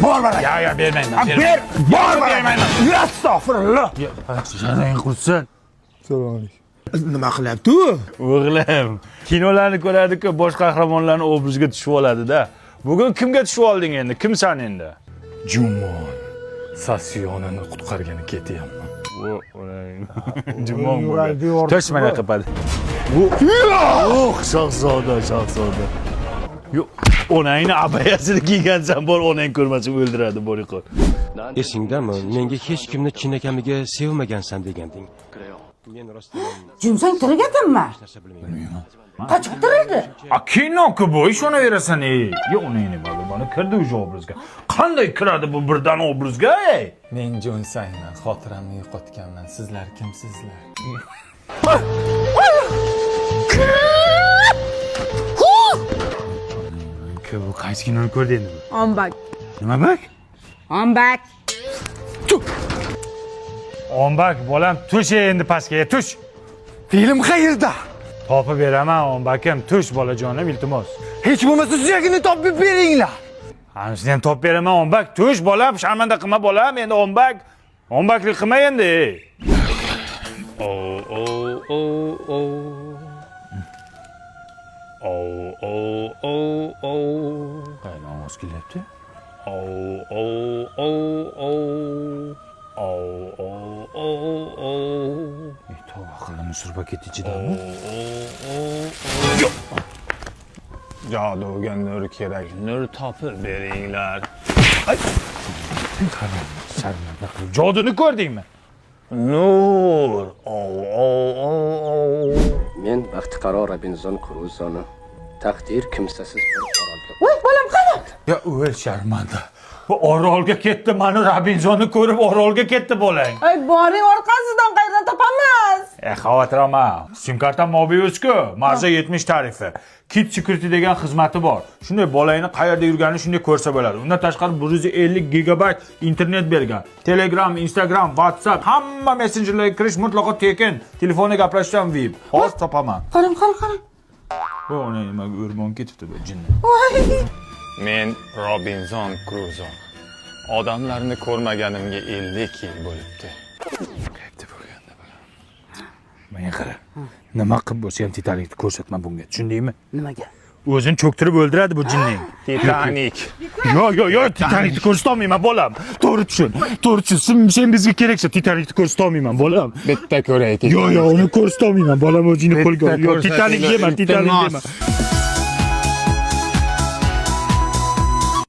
Bor bana. Ya bermayman. Ber. Bor bana. Bermayman. Astagfirullah. Jarang qursin. Assalomu alaykum. Nima qilyapti u? O'g'lim, kinolarni ko'radi-ku, bosh qahramonlarning obraziga tushib oladi-da. Bugun kimga tushib olding endi? Kimsan endi? Jumon Sasyonini qutqargani ketyapman. Jumon bo'lgan. Tosh mana qiladi. Shahzoda. Yo'q, onangni abayasini kiygansan, bor onang ko'rmasa o'ldiradi, bor yo'q. Esingdami? Menga hech kimni chinakamiga sevmagansan deganding. Men rostdan Jumsang tirigatinmi? bilmayman. Qachib tirildi? Kino-ku bu, ishonaverasan, Yo'q, onangni ma'lumotni kirdi o'sha obrazga. Qanday kiradi bu birdan obrazga, Men Jonsayman, xotiramni yo'qotganman. Sizlar kimsizlar? Bu qaysi kinoni ko'rdi endi bu? Ombak. Nima bak? Ombak. Ombak, bolam, tush endi pastga, tush. Film qayerda? Topib beraman, ombakim, tush bolajonim, iltimos. Hech bo'lmasa suyagini topib beringlar. Ana shuni ham topib beraman, ombak, tush bolam, sharmanda qilma bolam, endi ombak. Ombaklik qilma endi. Qayerdan ovoz kelyapti? Tavba qildim, surpaket ichidami? Joduga nur kerak. Nur topib beringlar. Sharmanda qilib. Joduni ko'rdingmi? Nur. Men baxtiqaro Robinzon Kruzoni taqdir kimsasiz bir orolga. Voy, bolam qani? Ya o'l sharmanda. Bu orolga ketdi, mani Robinzonni ko'rib orolga ketdi bolang. Ay, boring orqasidan qayerdan topamiz? Xavotir olma. Sim kartam Mobius-ku, marza 70 tarifi. Kit Security degan xizmati bor. Shunday bolangni qayerda yurganini shunday ko'rsa bo'ladi. Undan tashqari 150 gigabayt internet bergan. Telegram, Instagram, WhatsApp, hamma messenjerlarga kirish mutlaqo tekin. Telefonda gaplashishdan VIP. Hozir topaman. Qarang. Bu ona nimaga o'rmon ketibdi bu jinni. Voy. Men Robinzon Kruzo. Odamlarni ko'rmaganimga 50 yil bo'libdi. Qayerda bo'lganda bo'lam. Menga qara. Nima qilib bo'lsa ham Titanikni ko'rsatma bunga. Tushundingmi? Nimaga? O'zini cho'ktirib o'ldiradi bu jinning. Titanik. Yo, Titanikni ko'rsatolmayman bolam. To'g'ri tushun. Sen bizga keraksa Titanikni ko'rsatolmayman bolam. Bitta ko'raylik. Yo, uni ko'rsatolmayman bolam, o'zingni qo'lga ol. Yo, Titanik dema.